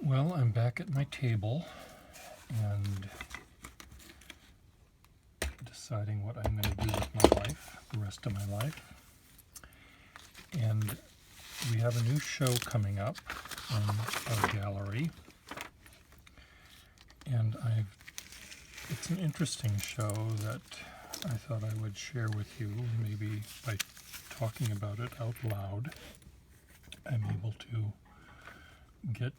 Well, I'm back at my table and deciding what I'm going to do with my life, the rest of my life. And we have a new show coming up in our gallery. And it's an interesting show that I thought I would share with you, maybe by talking about it out loud. I'm able to get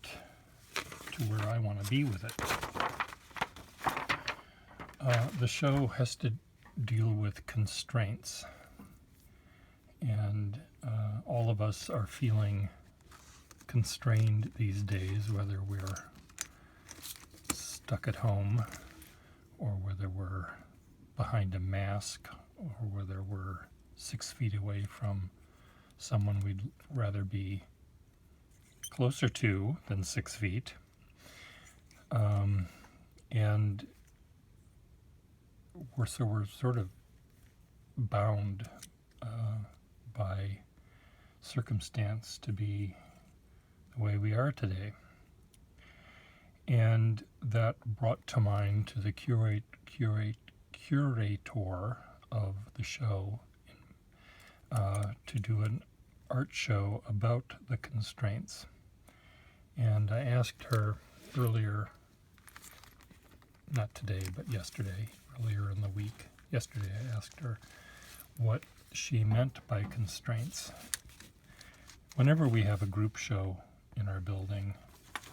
to where I want to be with it. The show has to deal with constraints, and all of us are feeling constrained these days, whether we're stuck at home or whether we're behind a mask or whether we're 6 feet away from someone we'd rather be closer to than 6 feet. And we're sort of bound by circumstance to be the way we are today. And that brought to mind to the curator of the show to do an art show about the constraints. And I asked her earlier, not today, but yesterday, earlier in the week, yesterday I asked her what she meant by constraints. Whenever we have a group show in our building,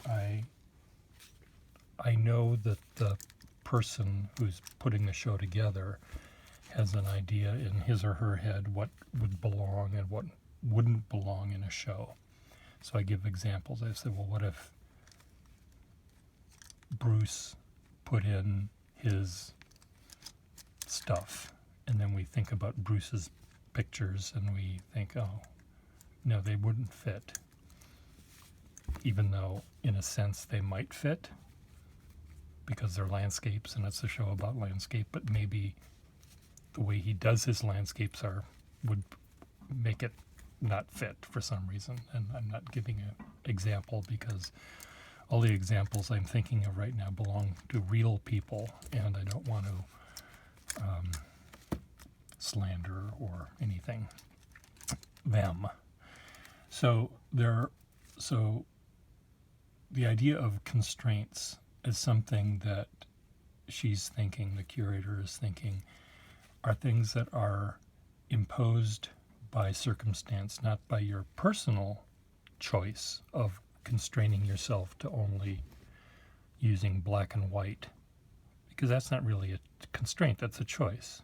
I know that the person who's putting the show together has an idea in his or her head what would belong and what wouldn't belong in a show. So I give examples. I say, well, what if Bruce put in his stuff, and then we think about Bruce's pictures and we think, oh, no, they wouldn't fit, even though in a sense they might fit because they're landscapes and it's a show about landscape, but maybe the way he does his landscapes would make it not fit for some reason. And I'm not giving an example because all the examples I'm thinking of right now belong to real people, and I don't want to slander or anything them. So the idea of constraints is something that she's thinking, the curator is thinking, are things that are imposed by circumstance, not by your personal choice of constraining yourself to only using black and white, because that's not really a constraint, that's a choice.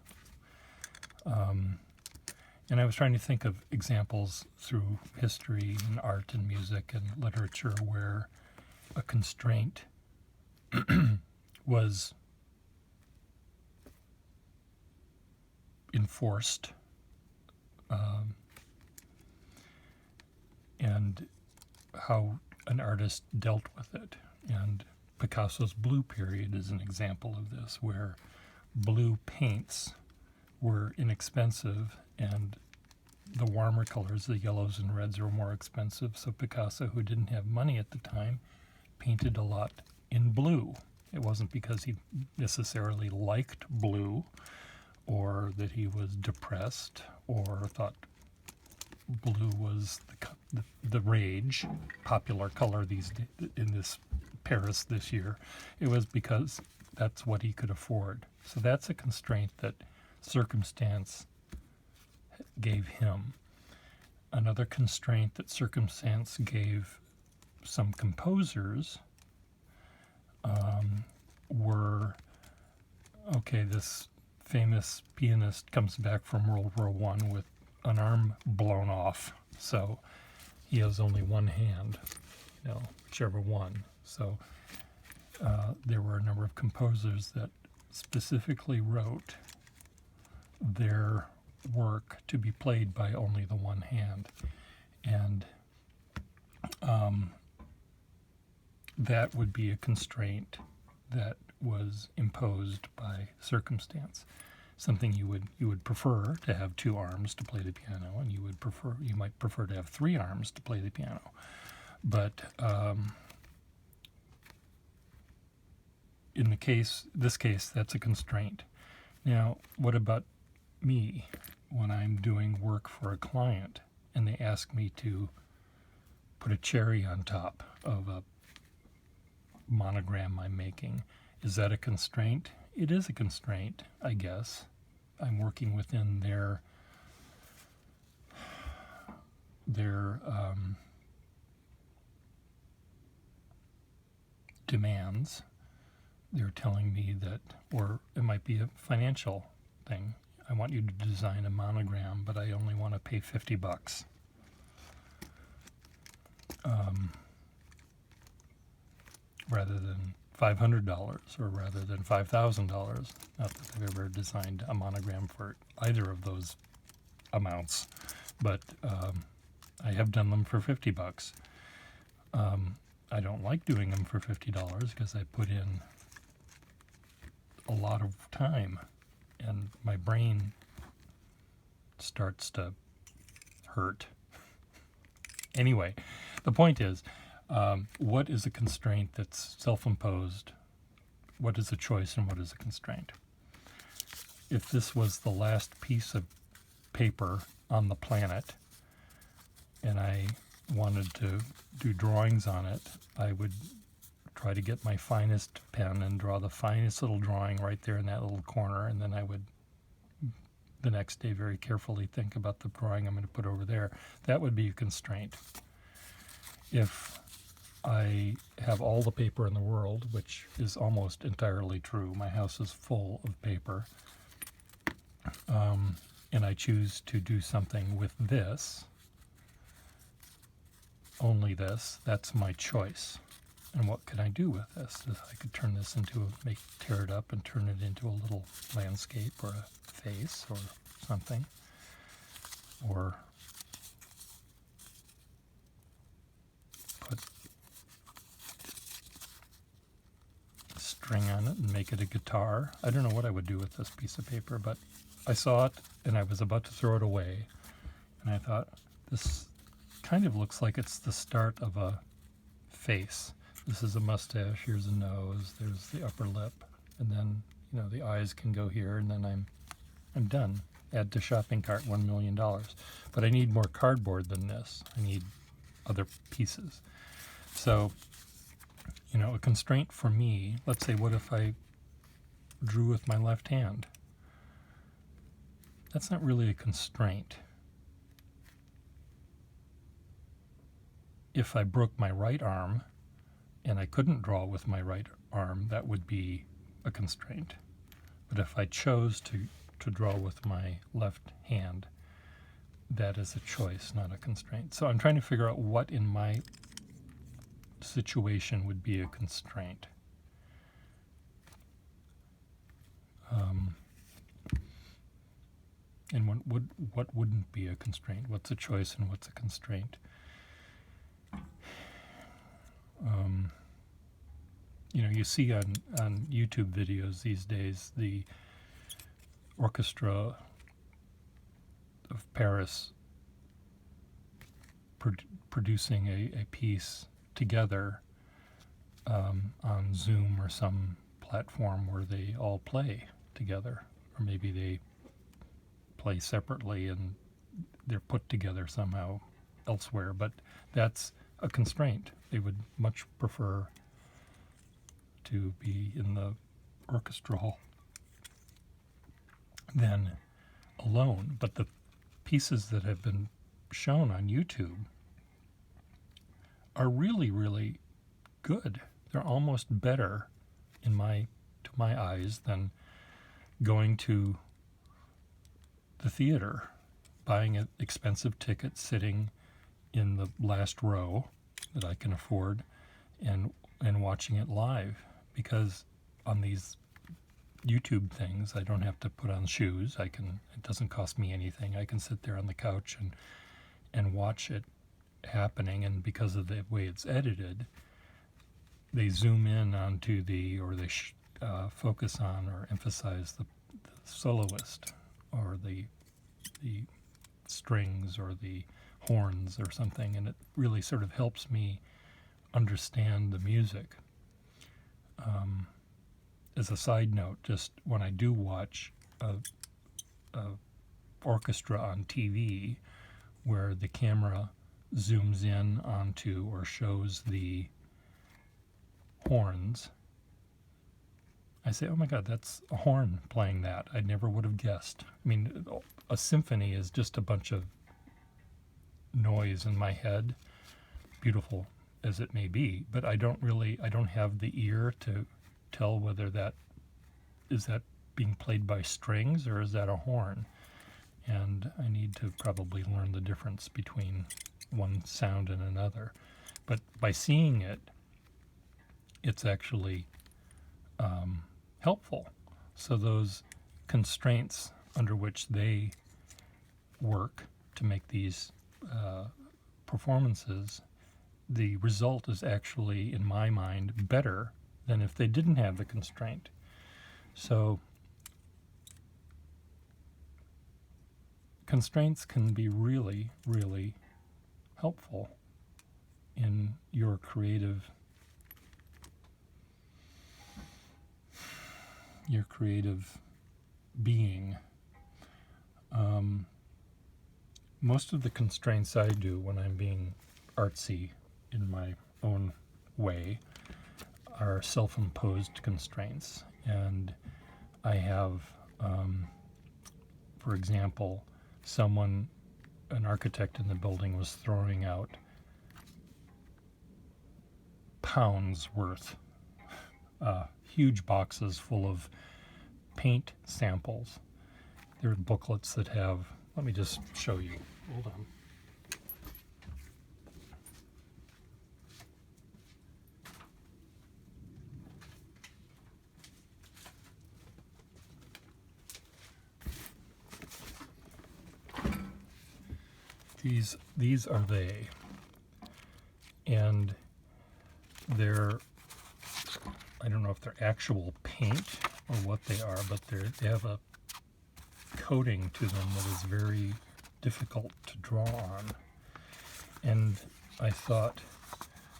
And I was trying to think of examples through history and art and music and literature where a constraint was enforced, and how an artist dealt with it. And Picasso's blue period is an example of this, where blue paints were inexpensive and the warmer colors, the yellows and reds, were more expensive. So Picasso, who didn't have money at the time, painted a lot in blue. It wasn't because he necessarily liked blue or that he was depressed or thought blue was the rage, popular color in this Paris this year. It was because that's what he could afford. So that's a constraint that circumstance gave him. Another constraint that circumstance gave some composers were, okay, this famous pianist comes back from World War I with an arm blown off, so he has only one hand, whichever one. So there were a number of composers that specifically wrote their work to be played by only the one hand, and that would be a constraint that was imposed by circumstance. Something you would prefer to have 2 arms to play the piano, and you might prefer to have 3 arms to play the piano. But in this case, that's a constraint. Now, what about me when I'm doing work for a client and they ask me to put a cherry on top of a monogram I'm making? Is that a constraint? It is a constraint, I guess. I'm working within their demands. They're telling me that, or it might be a financial thing. I want you to design a monogram, but I only want to pay $50. Rather than $500 or rather than $5,000. Not that I've ever designed a monogram for either of those amounts, but I have done them for $50. I don't like doing them for $50 because I put in a lot of time and my brain starts to hurt. Anyway, the point is, what is a constraint that's self-imposed? What is a choice and what is a constraint? If this was the last piece of paper on the planet and I wanted to do drawings on it, I would try to get my finest pen and draw the finest little drawing right there in that little corner, and then I would the next day very carefully think about the drawing I'm going to put over there. That would be a constraint. If I have all the paper in the world, which is almost entirely true, my house is full of paper, and I choose to do something with this, only this, that's my choice. And what can I do with this? I could turn this into tear it up and turn it into a little landscape or a face or something, or put string on it and make it a guitar. I don't know what I would do with this piece of paper, but I saw it and I was about to throw it away, and I thought, this kind of looks like it's the start of a face. This is a mustache, here's a nose, there's the upper lip, and then, the eyes can go here, and then I'm done. Add to shopping cart, $1 million. But I need more cardboard than this. I need other pieces. So, a constraint for me, let's say, what if I drew with my left hand? That's not really a constraint. If I broke my right arm and I couldn't draw with my right arm, that would be a constraint. But if I chose to draw with my left hand, that is a choice, not a constraint. So I'm trying to figure out what in my situation would be a constraint. And what wouldn't be a constraint? What's a choice and what's a constraint? You see on YouTube videos these days the Orchestra of Paris producing a piece together on Zoom or some platform where they all play together, or maybe they play separately and they're put together somehow elsewhere, but that's a constraint. They would much prefer to be in the orchestra hall than alone. But the pieces that have been shown on YouTube are really, really good. They're almost better to my eyes than going to the theater, buying an expensive ticket, sitting in the last row that I can afford, and watching it live. Because on these YouTube things, I don't have to put on shoes. It doesn't cost me anything. I can sit there on the couch and watch it happening. And because of the way it's edited, they zoom in onto they focus on or emphasize the soloist or the strings or the horns or something, and it really sort of helps me understand the music. as a side note, just when I do watch a orchestra on TV where the camera zooms in onto or shows the horns, I say, oh my God, that's a horn playing that. I never would have guessed. I mean, a symphony is just a bunch of noise in my head, beautiful as it may be, but I don't have the ear to tell whether that being played by strings or is that a horn. And I need to probably learn the difference between one sound and another. But by seeing it, it's actually helpful. So those constraints under which they work to make these performances, the result is actually, in my mind, better than if they didn't have the constraint. So constraints can be really, really helpful in your creative being. Most of the constraints I do when I'm being artsy in my own way are self-imposed constraints. And I have, for example, an architect in the building was throwing out pounds worth, huge boxes full of paint samples. There are booklets that have, let me just show you. Hold on. These are they, and they're, I don't know if they're actual paint or what they are, but they have a coating to them that is very difficult to draw on. And I thought,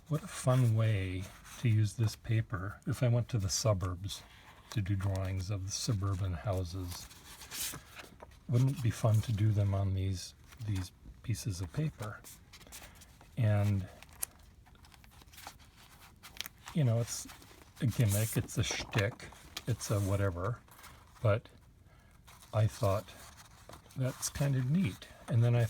what a fun way to use this paper if I went to the suburbs to do drawings of the suburban houses. Wouldn't it be fun to do them on these pieces of paper? And it's a gimmick, it's a shtick, it's a whatever, but I thought that's kind of neat. And then I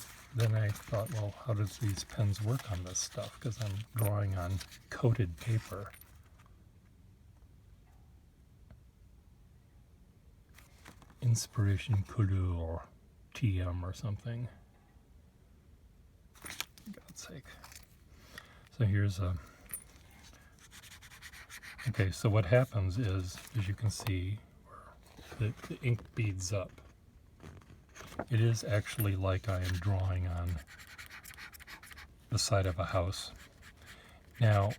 thought, well, how does these pens work on this stuff? Because I'm drawing on coated paper. Inspiration Couleur TM or something. For God's sake. So here's okay, so what happens is, as you can see, the ink beads up. It is actually like I am drawing on the side of a house. Now,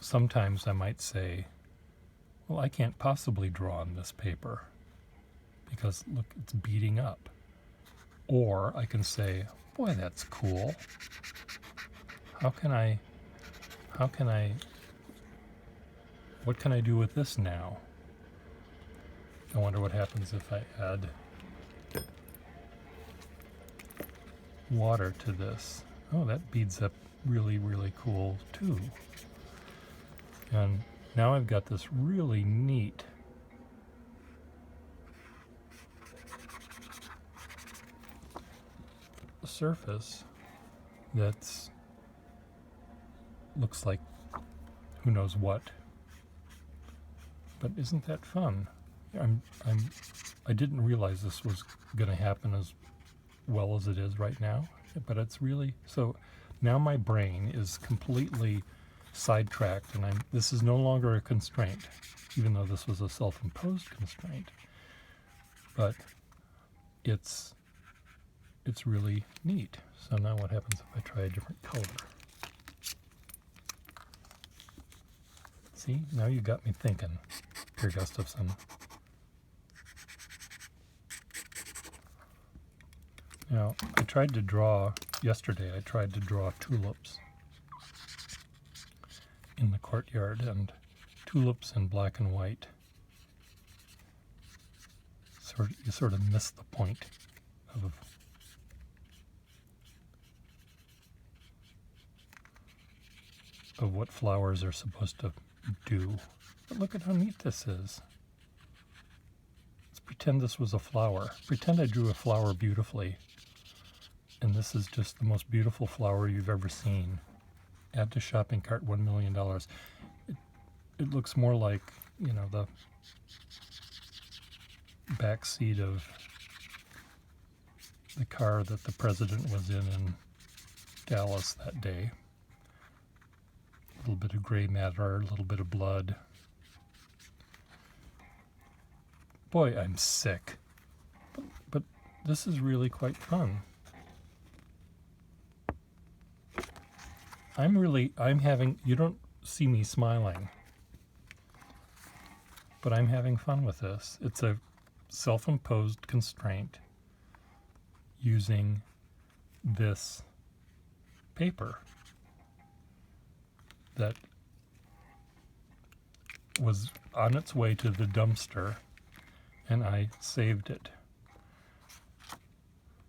sometimes I might say, well, I can't possibly draw on this paper because, look, it's beading up. Or I can say, boy, that's cool. What can I do with this now? I wonder what happens if I add water to this. Oh, that beads up really, really cool too. And now I've got this really neat surface that's looks like who knows what. But isn't that fun? I didn't realize this was going to happen as well as it is right now, but it's really, so now my brain is completely sidetracked, and this is no longer a constraint, even though this was a self-imposed constraint, but it's really neat. So now what happens if I try a different color? See, now you got me thinking, Per Gustafson. Now, yesterday I tried to draw tulips in the courtyard, and tulips in black and white. You sort of miss the point of what flowers are supposed to do. But look at how neat this is. Let's pretend this was a flower. Pretend I drew a flower beautifully. And this is just the most beautiful flower you've ever seen. Add to shopping cart, $1 million. It looks more like, the back seat of the car that the president was in Dallas that day. A little bit of gray matter, a little bit of blood. Boy, I'm sick. But this is really quite fun. You don't see me smiling, but I'm having fun with this. It's a self-imposed constraint using this paper that was on its way to the dumpster, and I saved it.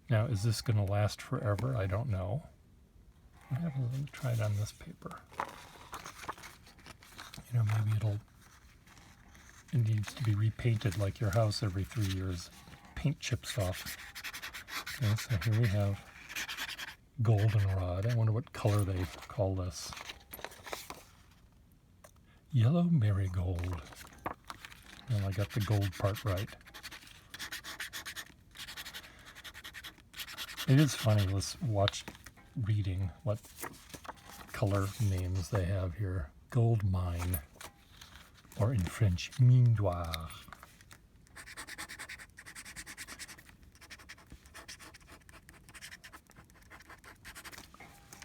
Now, is this going to last forever? I don't know. Let me try it on this paper. Maybe it needs to be repainted like your house every 3 years. Paint chips off. Okay, so here we have goldenrod. I wonder what color they call this. Yellow marigold. Well, I got the gold part right. It is funny. Let's watch reading what color names they have here. Gold mine, or in French, mine d'or.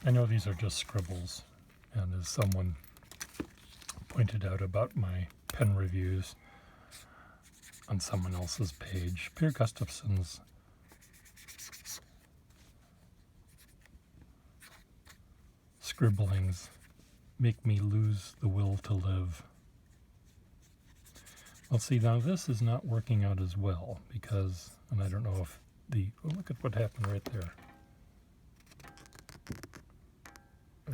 I know these are just scribbles, and as someone pointed out about my pen reviews on someone else's page, Per Gustafson's scribblings make me lose the will to live. Well, see, now this is not working out as well because, and I don't know if look at what happened right there.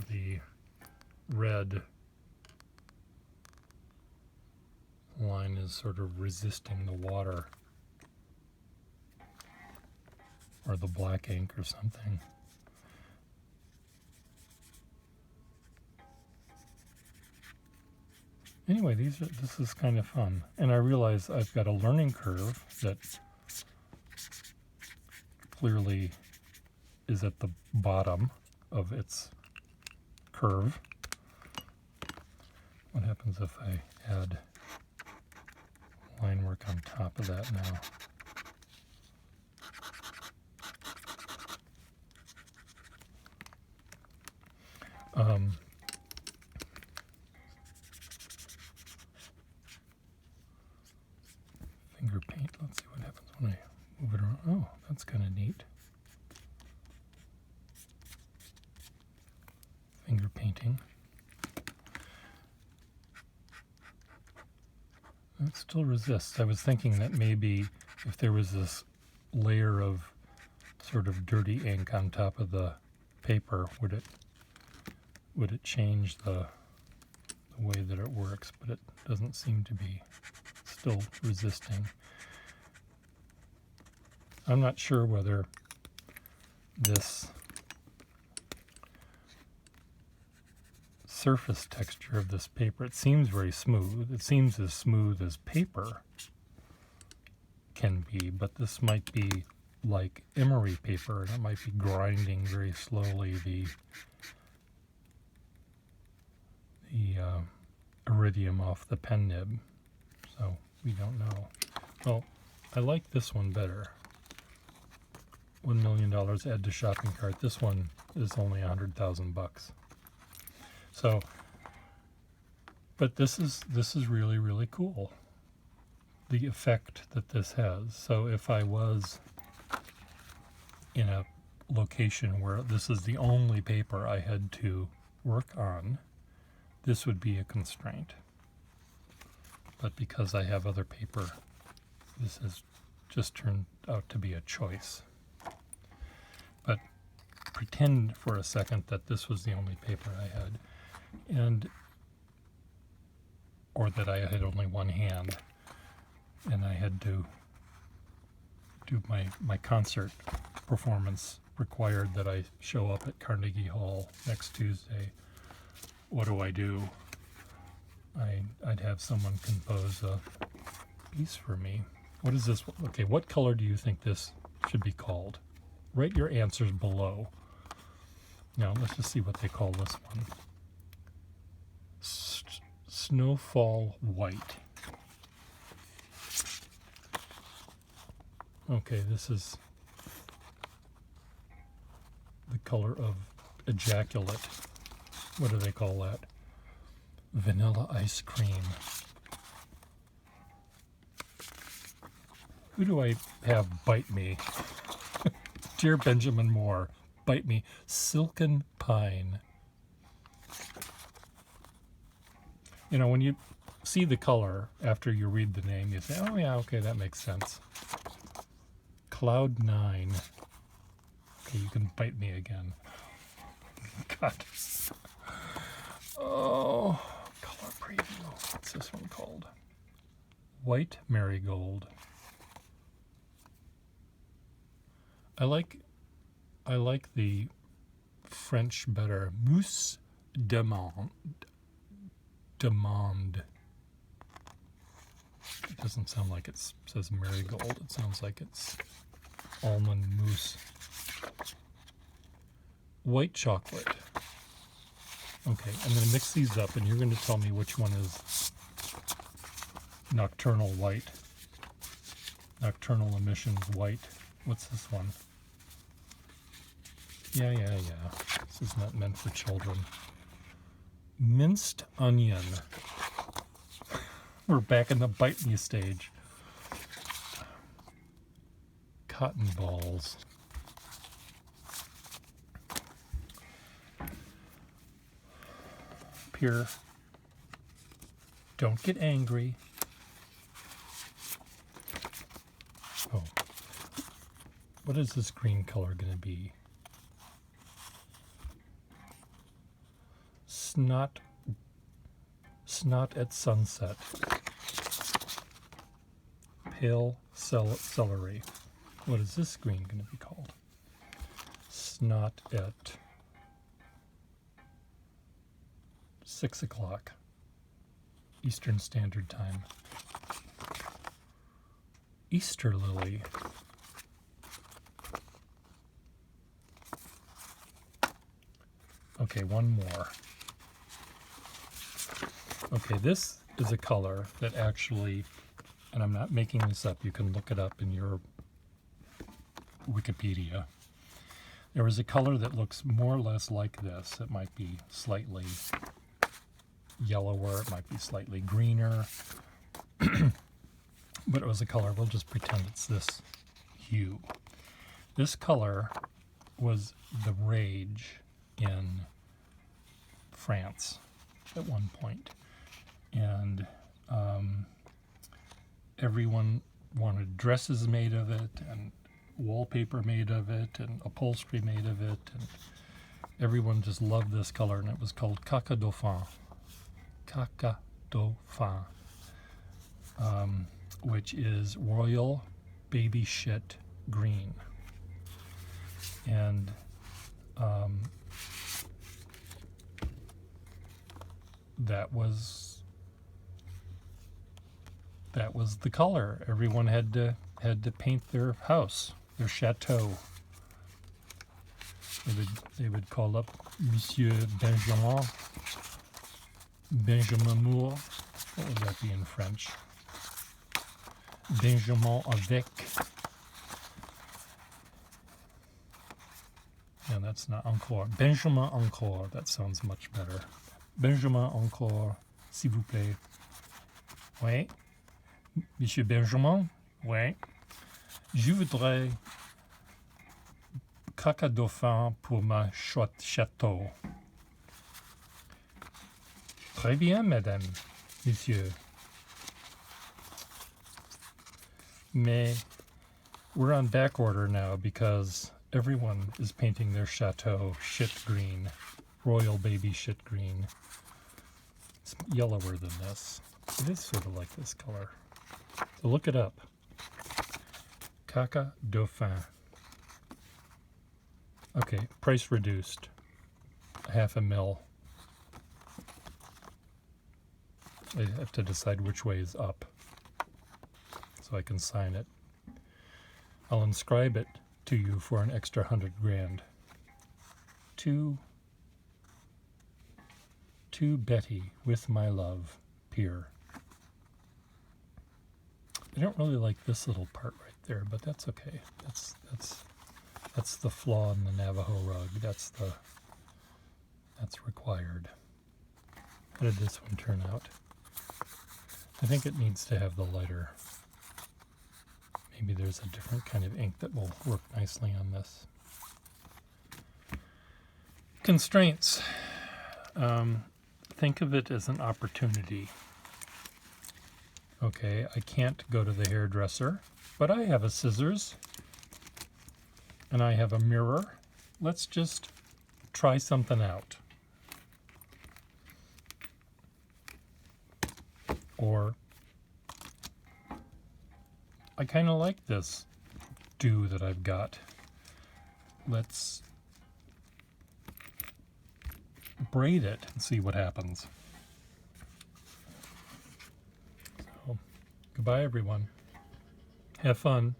The red line is sort of resisting the water, or the black ink or something. Anyway, this is kind of fun. And I realize I've got a learning curve that clearly is at the bottom of its curve. What happens if I add line work on top of that now? Finger paint. Let's see what happens when I move it around. Oh, that's kind of neat. Finger painting. It still resists. I was thinking that maybe if there was this layer of sort of dirty ink on top of the paper, would it change the way that it works? But it doesn't seem to be. Still resisting. I'm not sure whether this surface texture of this paper, it seems very smooth. It seems as smooth as paper can be, but this might be like emery paper, and it might be grinding very slowly the iridium off the pen nib. So we don't know. Well, I like this one better. $1 million add to shopping cart. This one is only $100,000. So, but this is really, really cool. The effect that this has. So if I was in a location where this is the only paper I had to work on, this would be a constraint. but because I have other paper, this has just turned out to be a choice. But pretend for a second that this was the only paper I had, or that I had only one hand, and I had to do my concert performance required that I show up at Carnegie Hall next Tuesday. What do? I'd have someone compose a piece for me. What is this? Okay, what color do you think this should be called? Write your answers below. Now, let's just see what they call this one. Snowfall white. Okay, this is the color of ejaculate. What do they call that? Vanilla ice cream. Who do I have bite me? Dear Benjamin Moore, bite me. Silken pine. You know, when you see the color after you read the name, you say, oh yeah, okay, that makes sense. Cloud 9. Okay, you can bite me again. God. Oh, color preview. What's this one called? White marigold. I like the French better. Mousse d'amande. It doesn't sound like it says marigold. It sounds like it's almond mousse. White chocolate. Okay, I'm going to mix these up, and you're going to tell me which one is nocturnal white. Nocturnal emissions white. What's this one? Yeah. This is not meant for children. Minced onion. We're back in the bite me stage. Cotton balls. Pure. Don't get angry. Oh. What is this green color going to be? Snot at sunset. Pale celery. What is this green going to be called? Snot at 6 o'clock Eastern Standard Time. Easter lily. Okay, one more. Okay, this is a color that actually, and I'm not making this up, you can look it up in your Wikipedia. There is a color that looks more or less like this. It might be slightly yellower, it might be slightly greener, but it was a color, we'll just pretend it's this hue. This color was the rage in France at one point. And everyone wanted dresses made of it, and wallpaper made of it, and upholstery made of it, and everyone just loved this color, and it was called Caca Dauphin. Caca Dauphin, which is royal baby shit green. And that was the color. Everyone had to paint their house, their chateau. They would call up Monsieur Benjamin Moore. What would that be in French? Benjamin avec. Yeah, that's not encore. Benjamin encore. That sounds much better. Benjamin encore, s'il vous plaît. Oui. Monsieur Benjamin? Oui. Je voudrais Caca Dauphin pour ma château. Très bien, madame, monsieur. We're on back order now because everyone is painting their chateau shit green, royal baby shit green. It's yellower than this. It is sort of like this color. So look it up. Caca Dauphin. Okay, price reduced. $0.5 ml. I have to decide which way is up so I can sign it. I'll inscribe it to you for an extra 100 grand. To Betty, with my love, Pier. I don't really like this little part right there, but that's okay. That's the flaw in the Navajo rug. That's required. How did this one turn out? I think it needs to have the lighter. Maybe there's a different kind of ink that will work nicely on this. Constraints. Think of it as an opportunity. Okay, I can't go to the hairdresser, but I have a scissors and I have a mirror. Let's just try something out. Or I kind of like this do that I've got. Let's braid it and see what happens. So, goodbye everyone. Have fun.